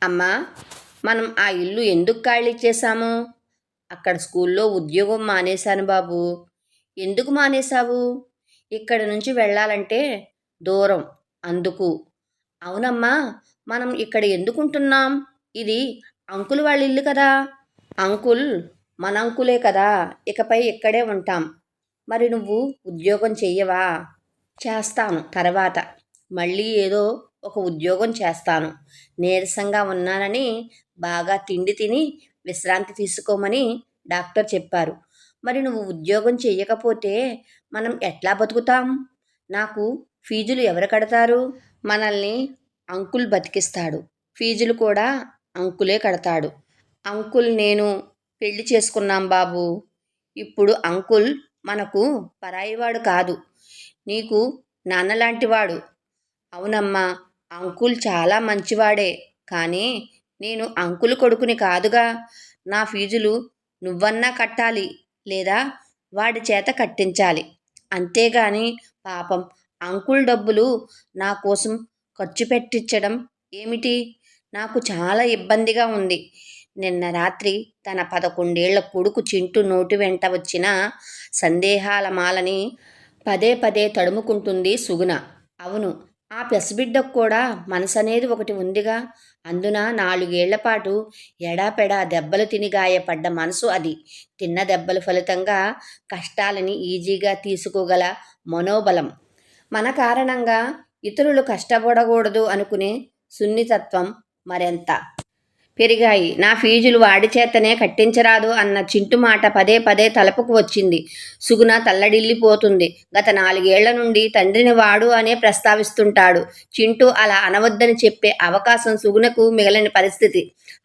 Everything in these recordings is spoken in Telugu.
అమ్మా, మనం ఆ ఇల్లు ఎందుకు ఖాళీ చేశాము? అక్కడ స్కూల్లో ఉద్యోగం మానేశాను బాబు. ఎందుకు మానేశావు? ఇక్కడి నుంచి వెళ్ళాలంటే దూరం, అందుకు. అవునమ్మా, మనం ఇక్కడ ఎందుకుంటున్నాం? ఇది అంకుల్ వాళ్ళ ఇల్లు కదా. అంకుల్ మన అంకులే కదా. ఇకపై ఇక్కడే ఉంటాం. మరి నువ్వు ఉద్యోగం చెయ్యవా? చేస్తాను తర్వాత. మళ్ళీ ఏదో ఒక ఉద్యోగం చేస్తాను. నీరసంగా ఉన్నానని బాగా తిండి తిని విశ్రాంతి తీసుకోమని డాక్టర్ చెప్పారు. మరి నువ్వు ఉద్యోగం చెయ్యకపోతే మనం ఎట్లా బతుకుతాం? నాకు ఫీజులు ఎవరు కడతారు? మనల్ని అంకుల్ బతికిస్తాడు. ఫీజులు కూడా అంకులే కడతాడు. అంకుల్ నేను పెళ్లి చేసుకున్నాం బాబు. ఇప్పుడు అంకుల్ మనకు పరాయివాడు కాదు. నీకు నాన్నలాంటివాడు. అవునమ్మా, అంకుల్ చాలా మంచివాడే. కానీ నేను అంకుల్ కొడుకుని కాదుగా. నా ఫీజులు నువ్వన్నా కట్టాలి, లేదా వాడి చేత కట్టించాలి. అంతేగాని పాపం అంకుల్ డబ్బులు నా కోసం ఖర్చు పెట్టించడం ఏమిటి? నాకు చాలా ఇబ్బందిగా ఉంది. నిన్న రాత్రి తన 11 ఏళ్ల కొడుకు చింటూ నోటి వెంట వచ్చిన సందేహాల మాలని పదే పదే తడుముకుంటుంది సుగుణ. అవును, ఆ పెసబిడ్డకు కూడా మనసనేది ఒకటి ఉందిగా. అందున 4 ఏళ్లపాటు ఎడాపెడా దెబ్బలు తిని గాయపడ్డ మనసు అది. తిన్న దెబ్బల ఫలితంగా కష్టాలని ఈజీగా తీసుకోగల మనోబలం. మన కారణంగా ఇతరులు కష్టపడకూడదు అనుకునే సున్నితత్వం మరెంత పెరిగాయి. నా ఫీజులు వాడి చేతనే కట్టించరాదు అన్న చింటు మాట పదే పదే తలపుకు వచ్చింది. సుగుణ తల్లడిల్లిపోతుంది. గత 4 ఏళ్ల నుండి తండ్రిని వాడు అనే ప్రస్తావిస్తుంటాడు. చింటూ అలా అనవద్దని చెప్పే అవకాశం సుగుణకు మిగలని పరిస్థితి.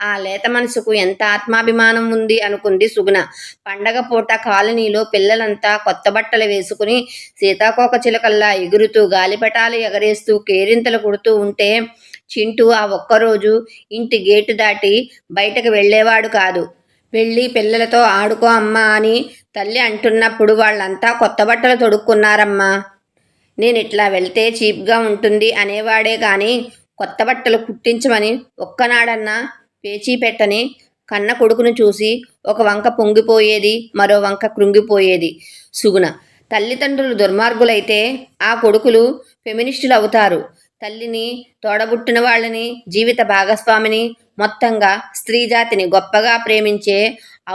ఆ లేత మనసుకు ఎంత ఆత్మాభిమానం ఉంది అనుకుంది సుగుణ. పండగ పూట కాలనీలో పిల్లలంతా కొత్త బట్టలు వేసుకుని సీతాకోకచిలుకల్లా ఎగురుతూ గాలిపటాలు ఎగరేస్తూ కేరింతలు కొడుతూ ఉంటే చింటూ ఆ ఒక్కరోజు ఇంటి గేటు దాటి బయటకు వెళ్ళేవాడు కాదు. వెళ్ళి పిల్లలతో ఆడుకో అమ్మా అని తల్లి అంటున్నప్పుడు వాళ్ళంతా కొత్త బట్టలు తొడుక్కున్నారమ్మా. నేనిట్లా వెళ్తే చీప్గా ఉంటుంది అనేవాడే గాని కొత్త బట్టలు కుట్టించమని ఒక్కనాడన్నా పేచీ పెట్టని కన్న కొడుకును చూసి ఒక వంక పొంగిపోయేది, మరో వంక కృంగిపోయేది సుగుణ. తల్లిదండ్రులు దుర్మార్గులైతే ఆ కొడుకులు ఫెమినిస్టులు అవుతారు. తల్లిని, తోడబుట్టిన వాళ్ళని, జీవిత భాగస్వామిని, మొత్తంగా స్త్రీజాతిని గొప్పగా ప్రేమించే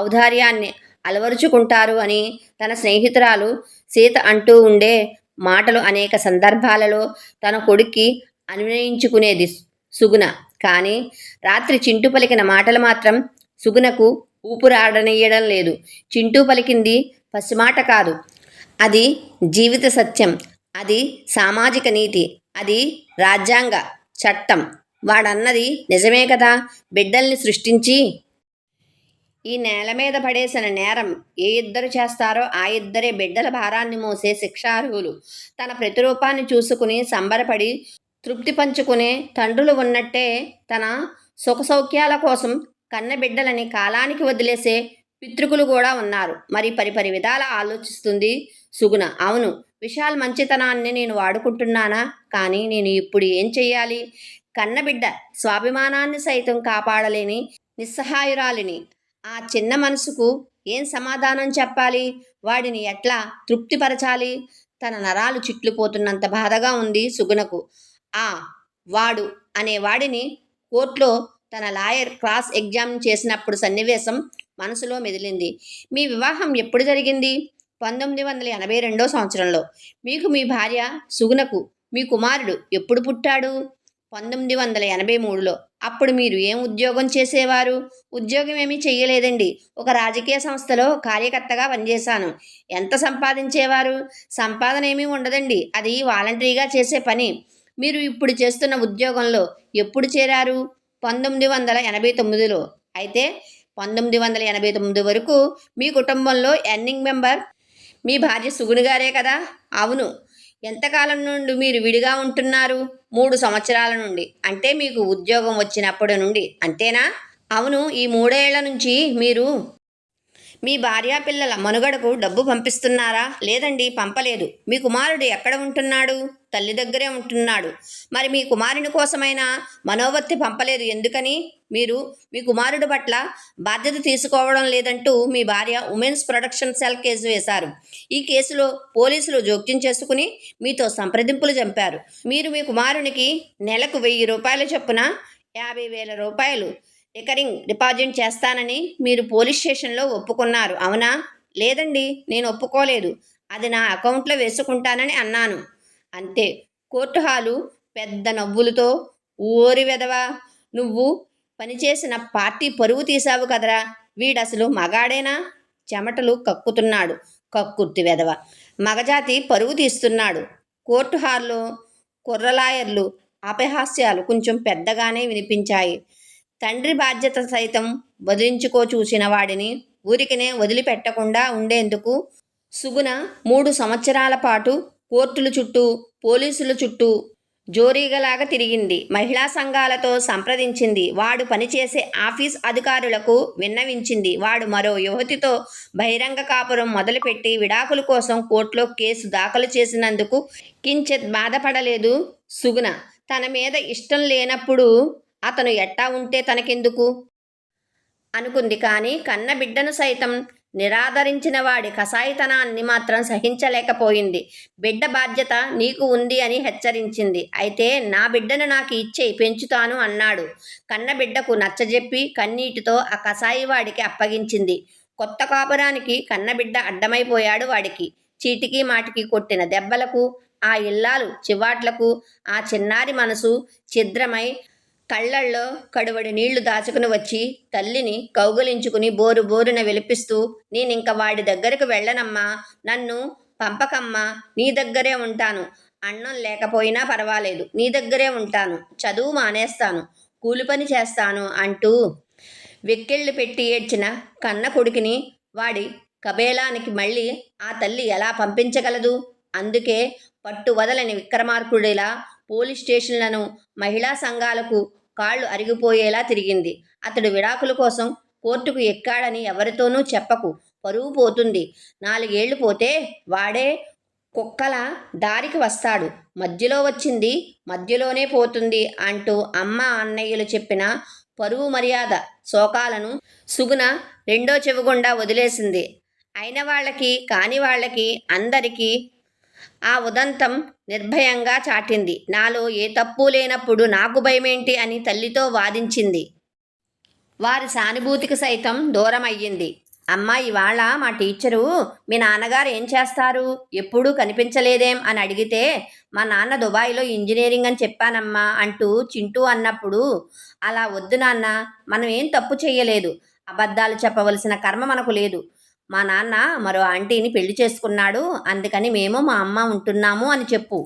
ఔదార్యాన్ని అలవరుచుకుంటారు అని తన స్నేహితురాలు సీత అంటూ ఉండే మాటలు అనేక సందర్భాలలో తన కొడుక్కి అన్వయించుకునేది సుగుణ. కానీ రాత్రి చింటూ పలికిన మాటలు మాత్రం సుగుణకు ఊపిరాడనీయడం లేదు. చింటూ పలికింది పసిమాట కాదు. అది జీవిత సత్యం. అది సామాజిక నీతి. అది రాజ్యాంగ చట్టం. వాడన్నది నిజమే కదా. బిడ్డల్ని సృష్టించి ఈ నేల మీద పడేసిన నేరం ఏ ఇద్దరు చేస్తారో ఆ ఇద్దరే బిడ్డల భారాన్ని మోసే శిక్షార్హులు. తన ప్రతిరూపాన్ని చూసుకుని సంబరపడి తృప్తి పంచుకునే తండ్రులు ఉన్నట్టే తన సుఖసౌఖ్యాల కోసం కన్న బిడ్డలని కాలానికి వదిలేసే పితృకులు కూడా ఉన్నారు. మరి పరిపరి విధాల ఆలోచిస్తుంది సుగుణ. అవును, విశాల్ మంచితనాన్ని నేను వాడుకుంటున్నానా? కానీ నేను ఇప్పుడు ఏం చెయ్యాలి? కన్నబిడ్డ స్వాభిమానాన్ని సైతం కాపాడలేని నిస్సహాయురాలిని. ఆ చిన్న మనసుకు ఏం సమాధానం చెప్పాలి? వాడిని ఎట్లా తృప్తిపరచాలి? తన నరాలు చిట్లిపోతున్నంత బాధగా ఉంది సుగుణకు. ఆ వాడు అనే వాడిని కోర్టులో తన లాయర్ క్రాస్ ఎగ్జామ్ చేసినప్పుడు సన్నివేశం మనసులో మెదిలింది. మీ వివాహం ఎప్పుడు జరిగింది? 1982 సంవత్సరంలో. మీకు మీ భార్య సుగుణకు మీ కుమారుడు ఎప్పుడు పుట్టాడు? 1983లో. అప్పుడు మీరు ఏం ఉద్యోగం చేసేవారు? ఉద్యోగం ఏమీ చెయ్యలేదండి. ఒక రాజకీయ సంస్థలో కార్యకర్తగా పనిచేశాను. ఎంత సంపాదించేవారు? సంపాదన ఏమీ ఉండదండి. అది వాలంటరీగా చేసే పని. మీరు ఇప్పుడు చేస్తున్న ఉద్యోగంలో ఎప్పుడు చేరారు? 1989లో. అయితే 1989 వరకు మీ కుటుంబంలో ఎర్నింగ్ మెంబర్ మీ భార్య సుగుణ గారే కదా. అవును. ఎంతకాలం నుండి మీరు విడిగా ఉంటున్నారు? 3 సంవత్సరాల నుండి. అంటే మీకు ఉద్యోగం వచ్చినప్పటి నుండి అంతేనా? అవును. ఈ 3 ఏళ్ల నుంచి మీరు మీ భార్యాపిల్లల మనుగడకు డబ్బు పంపిస్తున్నారా? లేదండి, పంపలేదు. మీ కుమారుడు ఎక్కడ ఉంటున్నాడు? తల్లి దగ్గరే ఉంటున్నాడు. మరి మీ కుమారుని కోసమైనా మనోవర్తి పంపలేదు ఎందుకని? మీరు మీ కుమారుడు పట్ల బాధ్యత తీసుకోవడం లేదంటూ మీ భార్య ఉమెన్స్ ప్రొటెక్షన్ సెల్ కేసు వేశారు. ఈ కేసులో పోలీసులు జోక్యం చేసుకుని మీతో సంప్రదింపులు జరిపారు. మీరు మీ కుమారునికి నెలకు 1000 రూపాయల చొప్పున 50,000 రూపాయలు రికరింగ్ డిపాజిట్ చేస్తానని మీరు పోలీస్ స్టేషన్లో ఒప్పుకున్నారు, అవునా? లేదండి, నేను ఒప్పుకోలేదు. అది నా అకౌంట్లో వేసుకుంటానని అన్నాను. అంతే. కోర్టు హాలు పెద్ద నవ్వులతో, ఓరి వెధవా, నువ్వు పనిచేసిన పార్టీ పరువు తీశావు కదరా, వీడసలు మగాడేనా? చెమటలు కక్కుతున్నాడు. కక్కుర్తి వెధవ, మగజాతి పరువు తీస్తున్నాడు. కోర్టు హాల్లో కుర్రలాయర్లు అపహాస్యాలు కొంచెం పెద్దగానే వినిపించాయి. తండ్రి బాధ్యత సైతం వదిలించుకో చూసిన వాడిని ఊరికినే వదిలిపెట్టకుండా ఉండేందుకు సుగుణ 3 సంవత్సరాల పాటు కోర్టుల చుట్టూ, పోలీసుల చుట్టూ జోరీగలాగా తిరిగింది. మహిళా సంఘాలతో సంప్రదించింది. వాడు పనిచేసే ఆఫీస్ అధికారులకు విన్నవించింది. వాడు మరో యువతితో బహిరంగ కాపురం మొదలుపెట్టి విడాకుల కోసం కోర్టులో కేసు దాఖలు చేసినందుకు కించిత్ బాధపడలేదు సుగుణ. తన మీద ఇష్టం లేనప్పుడు అతను ఎట్టా ఉంటే తనకెందుకు అనుకుంది. కానీ కన్న బిడ్డను సైతం నిరాదరించిన వాడి కసాయితనాన్ని మాత్రం సహించలేకపోయింది. బిడ్డ బాధ్యత నీకు ఉంది అని హెచ్చరించింది. అయితే నా బిడ్డను నాకు ఇచ్చేయి, పెంచుతాను అన్నాడు. కన్న బిడ్డకు నచ్చజెప్పి కన్నీటితో ఆ కసాయివాడికి అప్పగించింది. కొత్త కాపురానికి కన్నబిడ్డ అడ్డమైపోయాడు వాడికి. చీటికి మాటికి కొట్టిన దెబ్బలకు, ఆ ఇల్లాలు చివాట్లకు ఆ చిన్నారి మనసు ఛిద్రమై కళ్ళల్లో కడువడి నీళ్లు దాచుకుని వచ్చి తల్లిని కౌగిలించుకుని బోరు బోరున విలిపిస్తూ, నేనింక వాడి దగ్గరకు వెళ్ళనమ్మా, నన్ను పంపకమ్మా, నీ దగ్గరే ఉంటాను. అన్నం లేకపోయినా పర్వాలేదు, నీ దగ్గరే ఉంటాను. చదువు మానేస్తాను, కూలి పని చేస్తాను అంటూ వెక్కిళ్ళు పెట్టి ఏడ్చిన కన్న కొడుకుని వాడి కబేలానికి మళ్ళీ ఆ తల్లి ఎలా పంపించగలదు? అందుకే పట్టు వదలని విక్రమార్కుడిలా పోలీస్ స్టేషన్లను, మహిళా సంఘాలకు కాళ్ళు అరిగిపోయేలా తిరిగింది. అతడు విడాకుల కోసం కోర్టుకు ఎక్కాడని ఎవరితోనూ చెప్పకు, పరువు పోతుంది. 4 ఏళ్లు పోతే వాడే కుక్కల దారికి వస్తాడు. మధ్యలో వచ్చింది మధ్యలోనే పోతుంది అంటూ అమ్మ అన్నయ్యలు చెప్పిన పరువు మర్యాద శోకాలను సుగుణ రెండో చెవిగుండా వదిలేసింది. అయిన వాళ్ళకి కాని వాళ్ళకి అందరికీ ఆ ఉదంతం నిర్భయంగా చాటింది. నాలో ఏ తప్పు లేనప్పుడు నాకు భయమేంటి అని తల్లితో వాదించింది. వారి సానుభూతికి సైతం దూరమయ్యింది. అమ్మా, ఇవాళ మా టీచరు మీ నాన్నగారు ఏం చేస్తారు, ఎప్పుడూ కనిపించలేదేం అని అడిగితే, మా నాన్న దుబాయ్లో ఇంజనీరింగ్ అని చెప్పానమ్మా అంటూ చింటూ అన్నప్పుడు, అలా వద్దు నాన్న, మనం ఏం తప్పు చెయ్యలేదు, అబద్ధాలు చెప్పవలసిన కర్మ మనకు లేదు. మా నాన్న మరో ఆంటీని పెళ్లి చేసుకున్నాడు, అందుకని మేము మా అమ్మ ఉంటున్నాము అని చెప్పు.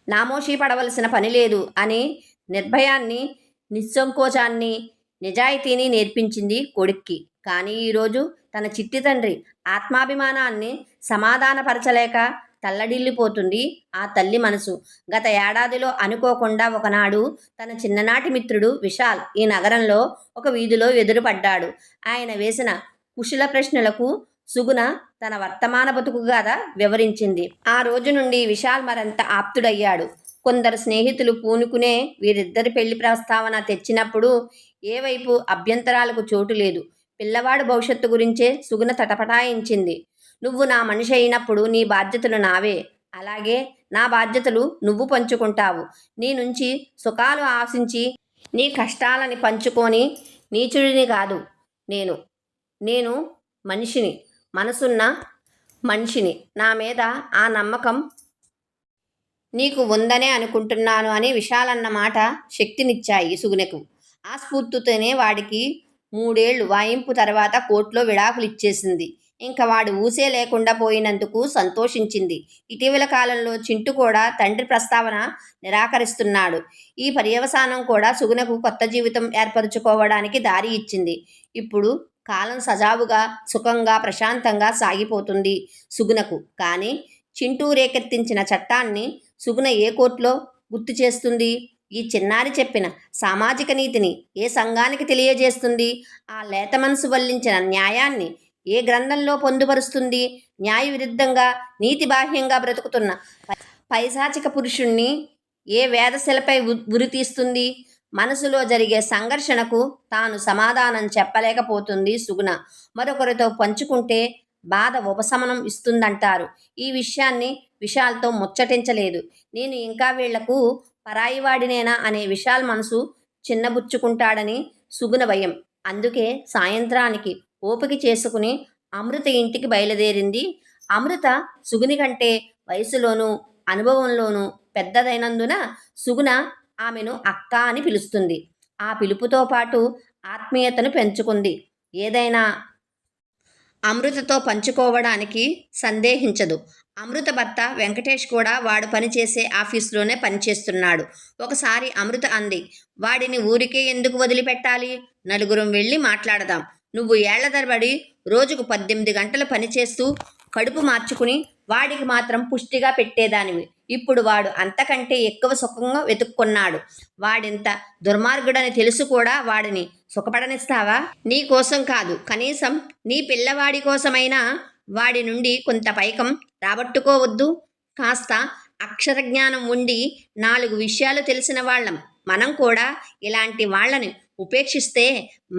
నామోషీ పడవలసిన పని లేదు అని నిర్భయాన్ని, నిస్సంకోచాన్ని, నిజాయితీని నేర్పించింది కొడుక్కి. కానీ ఈరోజు తన చిట్టి తండ్రి ఆత్మాభిమానాన్ని సమాధానపరచలేక తల్లడిల్లిపోతుంది ఆ తల్లి మనసు. గత ఏడాదిలో అనుకోకుండా ఒకనాడు తన చిన్ననాటి మిత్రుడు విశాల్ ఈ నగరంలో ఒక వీధిలో ఎదురుపడ్డాడు. ఆయన వేసిన కుశల ప్రశ్నలకు సుగుణ తన వర్తమాన బతుకుగాథ వివరించింది. ఆ రోజు నుండి విశాల్ మరింత ఆప్తుడయ్యాడు. కొందరు స్నేహితులు పూనుకునే వీరిద్దరి పెళ్లి ప్రస్తావన తెచ్చినప్పుడు ఏ వైపు అభ్యంతరాలకు చోటు లేదు. పిల్లవాడు భవిష్యత్తు గురించే సుగుణ తటపటాయించింది. నువ్వు నా మనిషి అయినప్పుడు నీ బాధ్యతలు నావే, అలాగే నా బాధ్యతలు నువ్వు పంచుకుంటావు. నీ నుంచి సుఖాలు ఆశించి నీ కష్టాలని పంచుకొని నీచుడిని కాదు నేను. నేను మనిషిని, మనసున్న మనిషిని. నా మీద ఆ నమ్మకం నీకు ఉందనే అనుకుంటున్నాను అని విశాలన్న మాట శక్తినిచ్చాయి సుగుణకు. ఆ స్ఫూర్తితోనే వాడికి 3 ఏళ్లు వాయింపు తర్వాత కోర్టులో విడాకులు ఇచ్చేసింది. ఇంకా వాడు ఊసే లేకుండా పోయినందుకు సంతోషించింది. ఇటీవల కాలంలో చింటూ కూడా తండ్రి ప్రస్తావన నిరాకరిస్తున్నాడు. ఈ పర్యవసానం కూడా సుగుణకు కొత్త జీవితం ఏర్పరచుకోవడానికి దారి ఇచ్చింది. ఇప్పుడు కాలం సజావుగా, సుఖంగా, ప్రశాంతంగా సాగిపోతుంది సుగుణకు. కానీ చింటూ రేకెత్తించిన చట్టాన్ని సుగుణ ఏ కోర్టులో గుర్తు చేస్తుంది? ఈ చిన్నారి చెప్పిన సామాజిక నీతిని ఏ సంఘానికి తెలియజేస్తుంది? ఆ లేత మనసు వల్లించిన న్యాయాన్ని ఏ గ్రంథంలో పొందుపరుస్తుంది? న్యాయ విరుద్ధంగా నీతి బాహ్యంగా బ్రతుకుతున్న పైశాచిక పురుషుణ్ణి ఏ వేదశిలపై ఉరి తీస్తుంది? మనసులో జరిగే సంఘర్షణకు తాను సమాధానం చెప్పలేకపోతుంది సుగుణ. మరొకరితో పంచుకుంటే బాధ ఉపశమనం ఇస్తుందంటారు. ఈ విషయాన్ని విశాల్తో ముచ్చటించలేదు. నేను ఇంకా వీళ్లకు పరాయివాడినేనా అనే విశాల్ మనసు చిన్నబుచ్చుకుంటాడని సుగుణ భయం. అందుకే సాయంత్రానికి ఓపిక చేసుకుని అమృత ఇంటికి బయలుదేరింది. అమృత సుగుని కంటే వయసులోనూ అనుభవంలోనూ పెద్దదైనందున సుగుణ ఆమెను అక్క అని పిలుస్తుంది. ఆ పిలుపుతో పాటు ఆత్మీయతను పెంచుకుంది. ఏదైనా అమృతతో పంచుకోవడానికి సందేహించదు. అమృత భర్త వెంకటేష్ కూడా వాడు పనిచేసే ఆఫీసులోనే పనిచేస్తున్నాడు. ఒకసారి అమృత అంది, వాడిని ఊరికే ఎందుకు వదిలిపెట్టాలి? నలుగురం వెళ్ళి మాట్లాడదాం. నువ్వు ఏళ్ల తరబడి రోజుకు 18 గంటలు పనిచేస్తూ కడుపు మార్చుకుని వాడికి మాత్రం పుష్టిగా పెట్టేదానివి. ఇప్పుడు వాడు అంతకంటే ఎక్కువ సుఖంగా వెతుక్కున్నాడు. వాడింత దుర్మార్గుడని తెలుసు కూడా వాడిని సుఖపడనిస్తావా? నీ కోసం కాదు, కనీసం నీ పిల్లవాడి కోసమైనా వాడి నుండి కొంత పైకం రాబట్టుకోవద్దు? కాస్త అక్షర జ్ఞానం ఉండి 4 విషయాలు తెలిసిన వాళ్ళం మనం కూడా ఇలాంటి వాళ్ళని ఉపేక్షిస్తే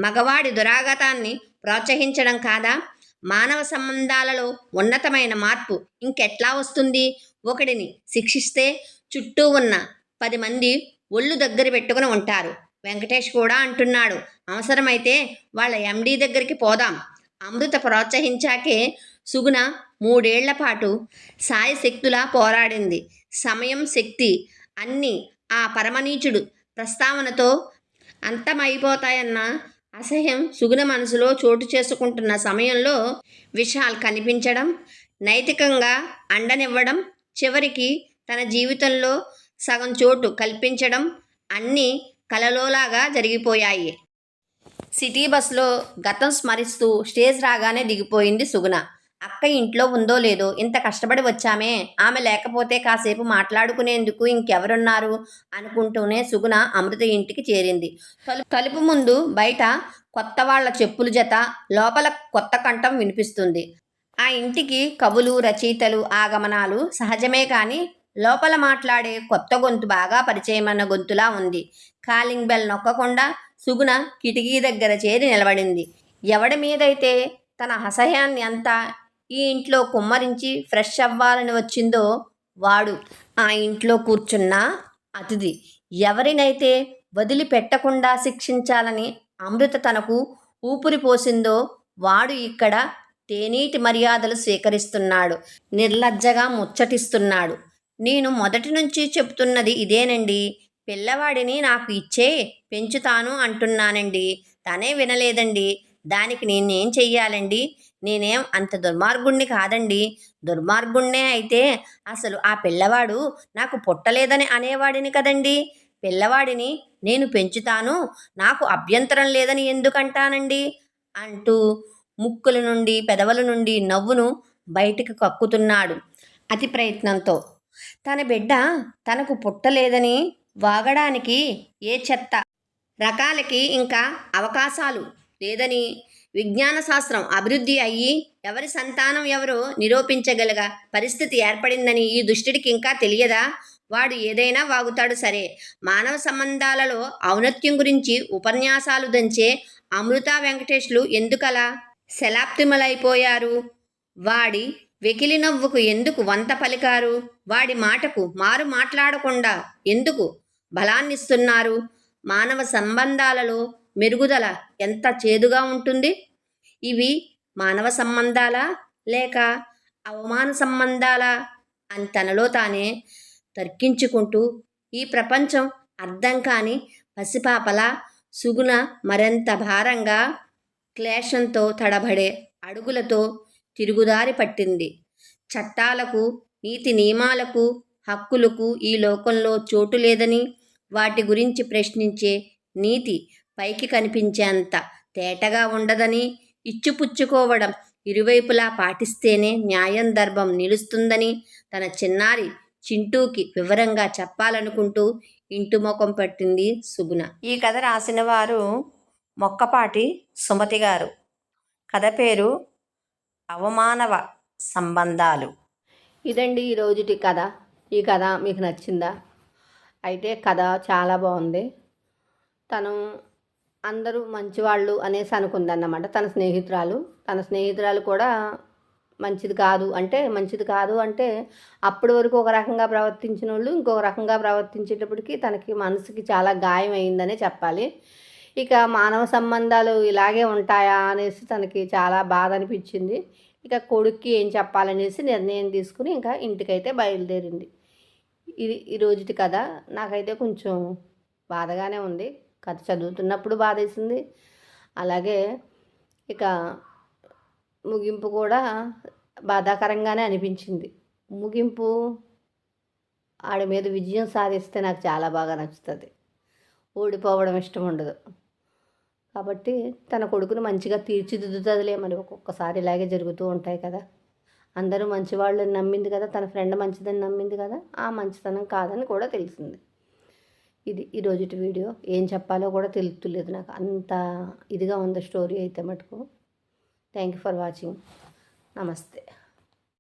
మగవాడి దురాగతాన్ని ప్రోత్సహించడం కాదా? మానవ సంబంధాలలో ఉన్నతమైన మార్పు ఇంకెట్లా వస్తుంది? ఒకడిని శిక్షిస్తే చుట్టూ ఉన్న 10 మంది ఒళ్ళు దగ్గర పెట్టుకుని ఉంటారు. వెంకటేష్ కూడా అంటున్నాడు, అవసరమైతే వాళ్ళ ఎండీ దగ్గరికి పోదాం. అమృత ప్రోత్సహించాకే సుగుణ 3 ఏళ్ల పాటు సాయశక్తులా పోరాడింది. సమయం, శక్తి అన్నీ ఆ పరమనీచుడు ప్రస్తావనతో అంతమైపోతాయన్న అసహ్యం సుగుణ మనసులో చోటు చేసుకుంటున్న సమయంలో విశాల్ కనిపించడం, నైతికంగా అండనివ్వడం, చివరికి తన జీవితంలో సగం చోటు కల్పించడం అన్నీ కలలోలాగా జరిగిపోయాయి. సిటీ బస్సులో గతం స్మరిస్తూ స్టేజ్ రాగానే దిగిపోయింది సుగుణ. అక్క ఇంట్లో ఉందో లేదో, ఇంత కష్టపడి వచ్చామే, ఆమె లేకపోతే కాసేపు మాట్లాడుకునేందుకు ఇంకెవరున్నారు అనుకుంటూనే సుగుణ అమృత ఇంటికి చేరింది. తలుపు ముందు బయట కొత్త వాళ్ల చెప్పుల జత, లోపల కొత్త కంఠం వినిపిస్తుంది. ఆ ఇంటికి కవులు, రచయితలు ఆగమనాలు సహజమే కానీ లోపల మాట్లాడే కొత్త గొంతు బాగా పరిచయమైన గొంతులా ఉంది. కాలింగ్ బెల్ నొక్కకుండా సుగుణ కిటికీ దగ్గర చేరి నిలబడింది. ఎవడి మీదైతే తన అసహ్యాన్ని అంతా ఈ ఇంట్లో కుమ్మరించి ఫ్రెష్ అవ్వాలని వచ్చిందో వాడు ఆ ఇంట్లో కూర్చున్న అతిథి. ఎవరినైతే వదిలిపెట్టకుండా శిక్షించాలని అమృత తనకు ఊపిరి పోసిందో వాడు ఇక్కడ తేనీటి మర్యాదలు స్వీకరిస్తున్నాడు. నిర్లజ్జగా ముచ్చటిస్తున్నాడు. నేను మొదటి నుంచి చెప్తున్నది ఇదేనండి. పిల్లవాడిని నాకు ఇచ్చే పెంచుతాను అంటున్నానండి. తనే వినలేదండి. దానికి నేనేం చెయ్యాలండి? నేనేం అంత దుర్మార్గుణ్ణి కాదండి. దుర్మార్గుణ్ణే అయితే అసలు ఆ పిల్లవాడు నాకు పుట్టలేదని అనేవాడిని కదండి. పిల్లవాడిని నేను పెంచుతాను, నాకు అభ్యంతరం లేదని ఎందుకంటానండి అంటూ ముక్కుల నుండి పెదవుల నుండి నవ్వును బయటికి కక్కుతున్నాడు అతి ప్రయత్నంతో. తన బిడ్డ తనకు పుట్టలేదని వాగడానికి ఏ చెత్త రకాలకి ఇంకా అవకాశాలు లేదని, విజ్ఞాన శాస్త్రం అభివృద్ధి అయ్యి ఎవరి సంతానం ఎవరో నిరూపించగలిగ పరిస్థితి ఏర్పడిందని ఈ దుష్టుడికి ఇంకా తెలియదా? వాడు ఏదైనా వాగుతాడు సరే, మానవ సంబంధాలలో ఔన్నత్యం గురించి ఉపన్యాసాలు దంచే అమృత వెంకటేష్లు ఎందుకలా శలాప్తిమలైపోయారు? వాడి వెకిలి నవ్వుకు ఎందుకు వంత పలికారు? వాడి మాటకు మారు మాట్లాడకుండా ఎందుకు బలాన్నిస్తున్నారు? మానవ సంబంధాలలో మెరుగుదల ఎంత చేదుగా ఉంటుంది? ఇవి మానవ సంబంధాలా లేక అవమాన సంబంధాలా అని తనలో తానే తర్కించుకుంటూ ఈ ప్రపంచం అర్థం కాని పసిపాపలా సుగుణ మరింత భారంగా క్లేశంతో తడబడే అడుగులతో తిరుగుదారి పట్టింది. చట్టాలకు, నీతి నియమాలకు, హక్కులకు ఈ లోకంలో చోటు లేదని, వాటి గురించి ప్రశ్నించే నీతి పైకి కనిపించేంత తేటగా ఉండదని, ఇచ్చిపుచ్చుకోవడం ఇరువైపులా పాటిస్తేనే న్యాయం ధర్మం నిలుస్తుందని తన చిన్నారి చింటూకి వివరంగా చెప్పాలనుకుంటూ ఇంటి ముఖం పట్టింది సుగుణ. ఈ కథ రాసిన వారు మొక్కపాటి సుమతి గారు. కథ పేరు అవమానవ సంబంధాలు. ఇదండి ఈరోజుటి కథ. ఈ కథ మీకు నచ్చిందా? అయితే కథ చాలా బాగుంది. తను అందరూ మంచివాళ్ళు అనేసి అనుకుందన్నమాట. తన స్నేహితురాలు కూడా మంచిది కాదు అంటే అప్పటి వరకు ఒక రకంగా ప్రవర్తించిన వాళ్ళు ఇంకొక రకంగా ప్రవర్తించేటప్పటికి తనకి మనసుకి చాలా గాయం అయిందనే చెప్పాలి. ఇక మానవ సంబంధాలు ఇలాగే ఉంటాయా అనేసి తనకి చాలా బాధ అనిపించింది. ఇక కొడుక్కి ఏం చెప్పాలనేసి నిర్ణయం తీసుకుని ఇంకా ఇంటికైతే బయలుదేరింది. ఇది ఈరోజుటి కథ. నాకైతే కొంచెం బాధగానే ఉంది. కథ చదువుతున్నప్పుడు బాధేసింది. అలాగే ఇక ముగింపు కూడా బాధాకరంగానే అనిపించింది. ముగింపు ఆడి మీద విజయం సాధిస్తే నాకు చాలా బాగా నచ్చుతుంది. ఓడిపోవడం ఇష్టం ఉండదు. కాబట్టి తన కొడుకును మంచిగా తీర్చిదిద్దుతుందిలే. మరి ఒక్కొక్కసారి ఇలాగే జరుగుతూ ఉంటాయి కదా. అందరూ మంచివాళ్ళని నమ్మింది కదా, తన ఫ్రెండ్ మంచిదని నమ్మింది కదా, ఆ మంచితనం కాదని కూడా తెలిసింది. ఇది ఈరోజుటి వీడియో. ఏం చెప్పాలో కూడా తెలుస్తలేదు నాకు, అంత ఇదిగా ఉంది స్టోరీ అయితే మటుకు. Thank you for watching. నమస్తే.